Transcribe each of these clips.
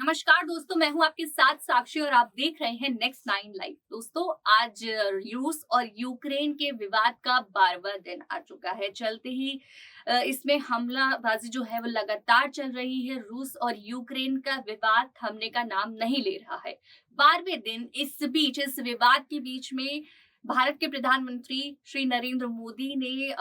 नमस्कार दोस्तों, मैं हूं आपके साथ साक्षी और आप देख रहे हैं नेक्स्ट नाइन लाइव। दोस्तों, आज रूस और यूक्रेन के विवाद का 12वां दिन आ चुका है। चलते ही इसमें हमलाबाजी जो है वो लगातार चल रही है। रूस और यूक्रेन का विवाद थमने का नाम नहीं ले रहा है। 12वें दिन इस विवाद के बीच में भारत के प्रधानमंत्री श्री नरेंद्र मोदी ने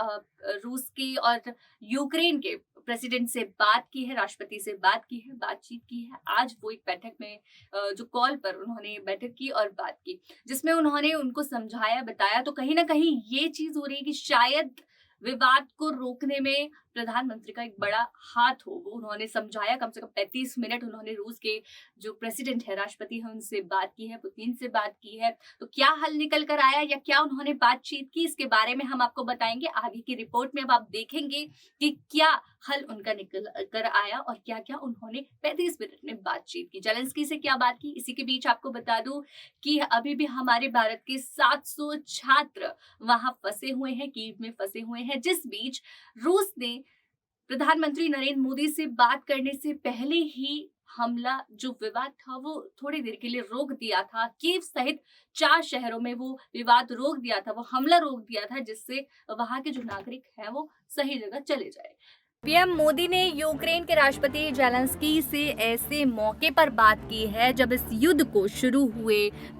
रूस के और यूक्रेन के प्रेसिडेंट से बात की है, राष्ट्रपति से बात की है, बातचीत की है। आज वो एक बैठक में जो कॉल पर उन्होंने बैठक की और बात की, जिसमें उन्होंने उनको समझाया, बताया। तो कहीं ना कहीं ये चीज हो रही है कि शायद विवाद को रोकने में प्रधानमंत्री का एक बड़ा हाथ हो। वो उन्होंने समझाया, कम से कम 35 मिनट उन्होंने रूस के जो प्रेसिडेंट है, राष्ट्रपति है, उनसे बात की है, पुतिन से बात की है। तो क्या हल निकल कर आया या क्या उन्होंने बातचीत की, इसके बारे में हम आपको बताएंगे आगे की रिपोर्ट में। अब आप देखेंगे कि क्या हल उनका निकल कर आया और क्या क्या उन्होंने 35 मिनट में बातचीत की, जेलेंस्की से क्या बात की। इसी के बीच आपको बता दूं कि अभी भी हमारे भारत के 700 छात्र वहां फंसे हुए हैं, कीव में फंसे हुए हैं। जिस बीच रूस ने प्रधानमंत्री नरेंद्र मोदी से बात करने से पहले ही हमला, जो विवाद था, वो थोड़ी देर के लिए रोक दिया था। कीव सहित 4 शहरों में वो विवाद रोक दिया था, वो हमला रोक दिया था, जिससे वहां के जो नागरिक हैं वो सही जगह चले जाए। पीएम मोदी ने यूक्रेन के राष्ट्रपति जेलेंस्की से ऐसे मौके पर बात की है जब इस युद्ध को शुरू हुए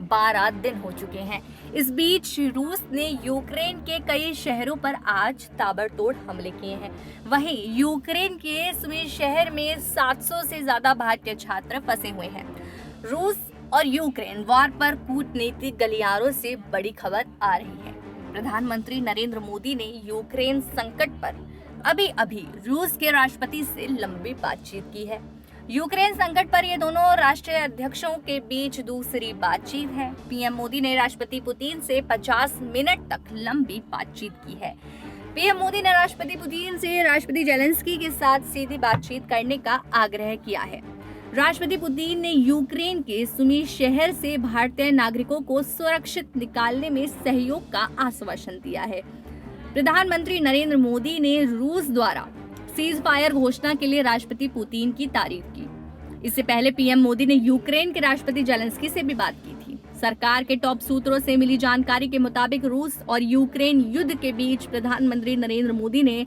12 दिन हो चुके हैं। इस बीच रूस ने यूक्रेन के कई शहरों पर आज ताबड़तोड़ हमले किए हैं। वहीं यूक्रेन के सुमी शहर में 700 से ज्यादा भारतीय छात्र फंसे हुए हैं। रूस और यूक्रेन वार पर कूटनीतिक गलियारों से बड़ी खबर आ रही है। प्रधानमंत्री नरेंद्र मोदी ने यूक्रेन संकट पर अभी रूस के राष्ट्रपति से लंबी बातचीत की है। यूक्रेन संकट पर ये दोनों राष्ट्रीय अध्यक्षों के बीच दूसरी बातचीत है। पीएम मोदी ने राष्ट्रपति पुतिन से 50 मिनट तक लंबी बातचीत की है। पीएम मोदी ने राष्ट्रपति पुतिन से राष्ट्रपति जेलेंस्की के साथ सीधी बातचीत करने का आग्रह किया है। राष्ट्रपति पुतिन ने यूक्रेन के सुमी शहर से भारतीय नागरिकों को सुरक्षित निकालने में सहयोग का आश्वासन दिया है। प्रधानमंत्री नरेंद्र मोदी ने रूस द्वारा सीज फायर घोषणा के लिए राष्ट्रपति पुतिन की तारीफ की। इससे पहले पीएम मोदी ने यूक्रेन के राष्ट्रपति जेलेंस्की से भी बात की थी। सरकार के टॉप सूत्रों से मिली जानकारी के मुताबिक रूस और यूक्रेन युद्ध के बीच प्रधानमंत्री नरेंद्र मोदी ने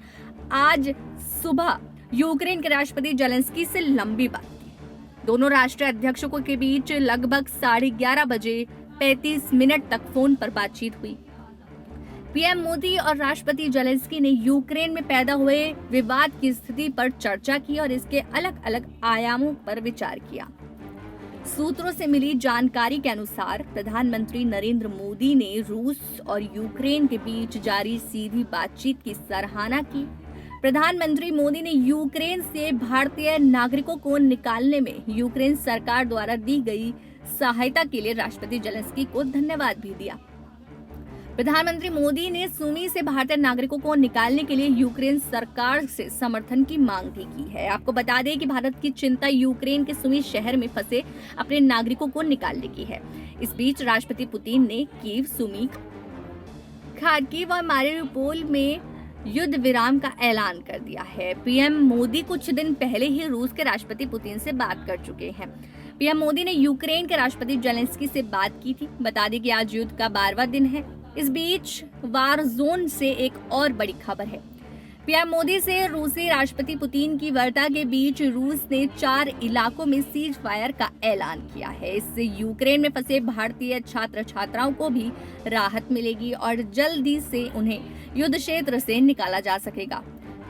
आज सुबह यूक्रेन के राष्ट्रपति जेलेंस्की से लंबी बात की। दोनों राष्ट्रीय अध्यक्षों के बीच लगभग 11:30 बजे 35 मिनट तक फोन पर बातचीत हुई। पीएम मोदी और राष्ट्रपति जेलेंस्की ने यूक्रेन में पैदा हुए विवाद की स्थिति पर चर्चा की और इसके अलग अलग आयामों पर विचार किया। सूत्रों से मिली जानकारी के अनुसार प्रधानमंत्री नरेंद्र मोदी ने रूस और यूक्रेन के बीच जारी सीधी बातचीत की सराहना की। प्रधानमंत्री मोदी ने यूक्रेन से भारतीय नागरिकों को निकालने में यूक्रेन सरकार द्वारा दी गई सहायता के लिए राष्ट्रपति जेलेंस्की को धन्यवाद भी दिया। प्रधानमंत्री मोदी ने सुमी से भारतीय नागरिकों को निकालने के लिए यूक्रेन सरकार से समर्थन की मांग भी की है। आपको बता दें कि भारत की चिंता यूक्रेन के सुमी शहर में फंसे अपने नागरिकों को निकालने की है। इस बीच राष्ट्रपति पुतिन ने कीव, सुमी, खार्किव और मारिउपोल में युद्ध विराम का ऐलान कर दिया है। पीएम मोदी कुछ दिन पहले ही रूस के राष्ट्रपति पुतिन से बात कर चुके हैं। पीएम मोदी ने यूक्रेन के राष्ट्रपति जेलेंस्की से बात की थी। बता दें कि आज युद्ध का 12वां दिन है। इस बीच वार जोन से एक और बड़ी खबर है। पीएम मोदी से रूसी राष्ट्रपति पुतिन की वार्ता के बीच रूस ने 4 इलाकों में सीज फायर का ऐलान किया है। इससे यूक्रेन में फंसे भारतीय छात्र छात्राओं को भी राहत मिलेगी और जल्दी से उन्हें युद्ध क्षेत्र से निकाला जा सकेगा।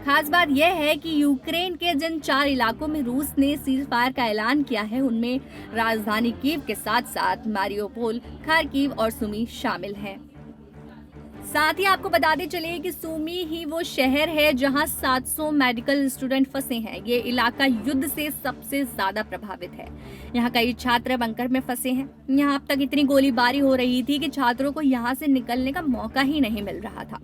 खास बात यह है कि यूक्रेन के जिन 4 इलाकों में रूस ने सीज फायर का ऐलान किया है, उनमें राजधानी कीव के साथ साथ मारिउपोल, खार्किव और सुमी शामिल हैं। साथ ही आपको बताते चले कि सुमी ही वो शहर है जहां 700 मेडिकल स्टूडेंट फंसे हैं। ये इलाका युद्ध से सबसे ज्यादा प्रभावित है। यहाँ कई छात्र बंकर में फंसे हैं। यहाँ अब तक इतनी गोलीबारी हो रही थी कि छात्रों को यहाँ से निकलने का मौका ही नहीं मिल रहा था।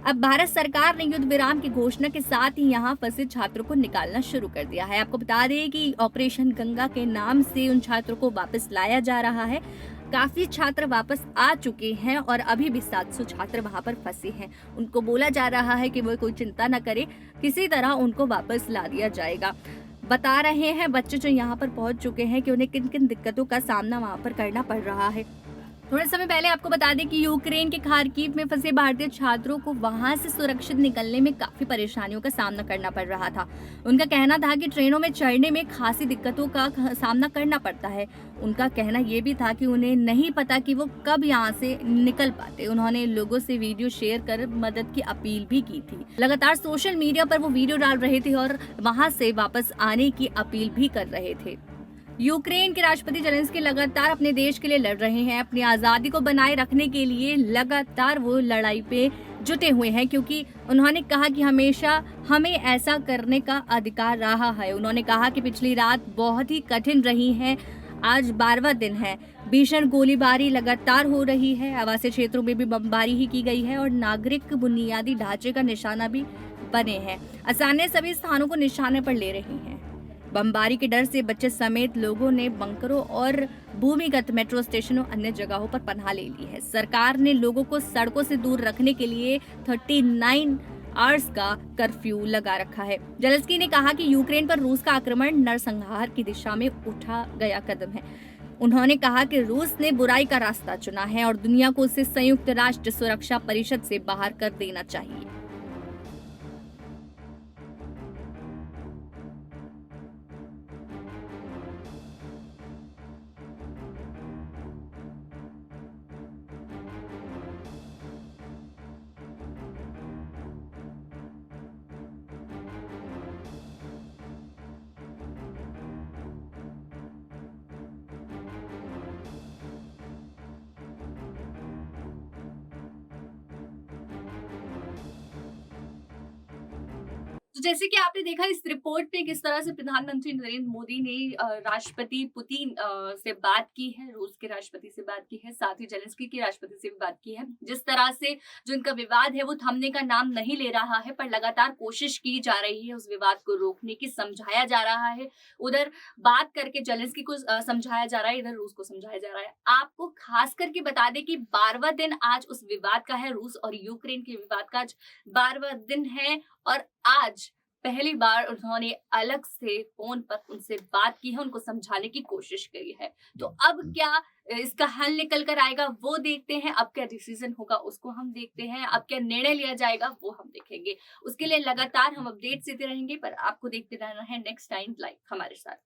अब भारत सरकार ने युद्ध विराम की घोषणा के साथ ही यहाँ फंसे छात्रों को निकालना शुरू कर दिया है। आपको बता दें कि ऑपरेशन गंगा के नाम से उन छात्रों को वापस लाया जा रहा है। काफी छात्र वापस आ चुके हैं और अभी भी 700 छात्र वहां पर फंसे हैं। उनको बोला जा रहा है कि वो कोई चिंता न करे, किसी तरह उनको वापस ला दिया जाएगा। बता रहे हैं बच्चे जो यहाँ पर पहुंच चुके हैं कि उन्हें किन-किन दिक्कतों का सामना वहाँ पर करना पड़ रहा है। थोड़े समय पहले आपको बता दें कि यूक्रेन के खार्किव में फंसे भारतीय छात्रों को वहां से सुरक्षित निकलने में काफी परेशानियों का सामना करना पड़ रहा था। उनका कहना था कि ट्रेनों में चढ़ने में खासी दिक्कतों का सामना करना पड़ता है। उनका कहना यह भी था कि उन्हें नहीं पता कि वो कब यहाँ से निकल पाते। उन्होंने लोगों से वीडियो शेयर कर मदद की अपील भी की थी। लगातार सोशल मीडिया पर वो वीडियो डाल रहे थे और वहां से वापस आने की अपील भी कर रहे थे। यूक्रेन के राष्ट्रपति जेलेंस्की लगातार अपने देश के लिए लड़ रहे हैं। अपनी आजादी को बनाए रखने के लिए लगातार वो लड़ाई पे जुटे हुए हैं, क्योंकि उन्होंने कहा कि हमेशा हमें ऐसा करने का अधिकार रहा है। उन्होंने कहा कि पिछली रात बहुत ही कठिन रही है। आज 12वां दिन है। भीषण गोलीबारी लगातार हो रही है। आवासीय क्षेत्रों में भी बमबारी ही की गई है और नागरिक बुनियादी ढांचे का निशाना भी बने हैं। आसानी सभी स्थानों को निशाने पर ले रही हैं। बमबारी के डर से बच्चे समेत लोगों ने बंकरों और भूमिगत मेट्रो स्टेशनों अन्य जगहों पर पनाह ले ली है। सरकार ने लोगों को सड़कों से दूर रखने के लिए 39 आवर्स का कर्फ्यू लगा रखा है। जेलेंस्की ने कहा कि यूक्रेन पर रूस का आक्रमण नरसंहार की दिशा में उठा गया कदम है। उन्होंने कहा कि रूस ने बुराई का रास्ता चुना है और दुनिया को उसे संयुक्त राष्ट्र सुरक्षा परिषद से बाहर कर देना चाहिए। तो जैसे कि आपने देखा इस रिपोर्ट में किस तरह से प्रधानमंत्री नरेंद्र मोदी ने राष्ट्रपति पुतिन से बात की है, रूस के राष्ट्रपति से बात की है, साथ ही जेलेंस्की के राष्ट्रपति से भी बात की है। जिस तरह से जो इनका विवाद है वो थमने का नाम नहीं ले रहा है, पर लगातार कोशिश की जा रही है उस विवाद को रोकने की, समझाया जा रहा है। उधर बात करके जेलेंस्की को समझाया जा रहा है, इधर रूस को समझाया जा रहा है। आपको खास करके बता दें कि 12वां दिन आज उस विवाद का है। रूस और यूक्रेन के विवाद का आज 12वां दिन है और आज पहली बार उन्होंने अलग से फोन पर उनसे बात की है, उनको समझाने की कोशिश करी है। तो अब क्या इसका हल निकल कर आएगा वो देखते हैं, अब क्या डिसीजन होगा उसको हम देखते हैं, अब क्या निर्णय लिया जाएगा वो हम देखेंगे। उसके लिए लगातार हम अपडेट्स देते रहेंगे, पर आपको देखते रहना है नेक्स्ट टाइम लाइव हमारे साथ।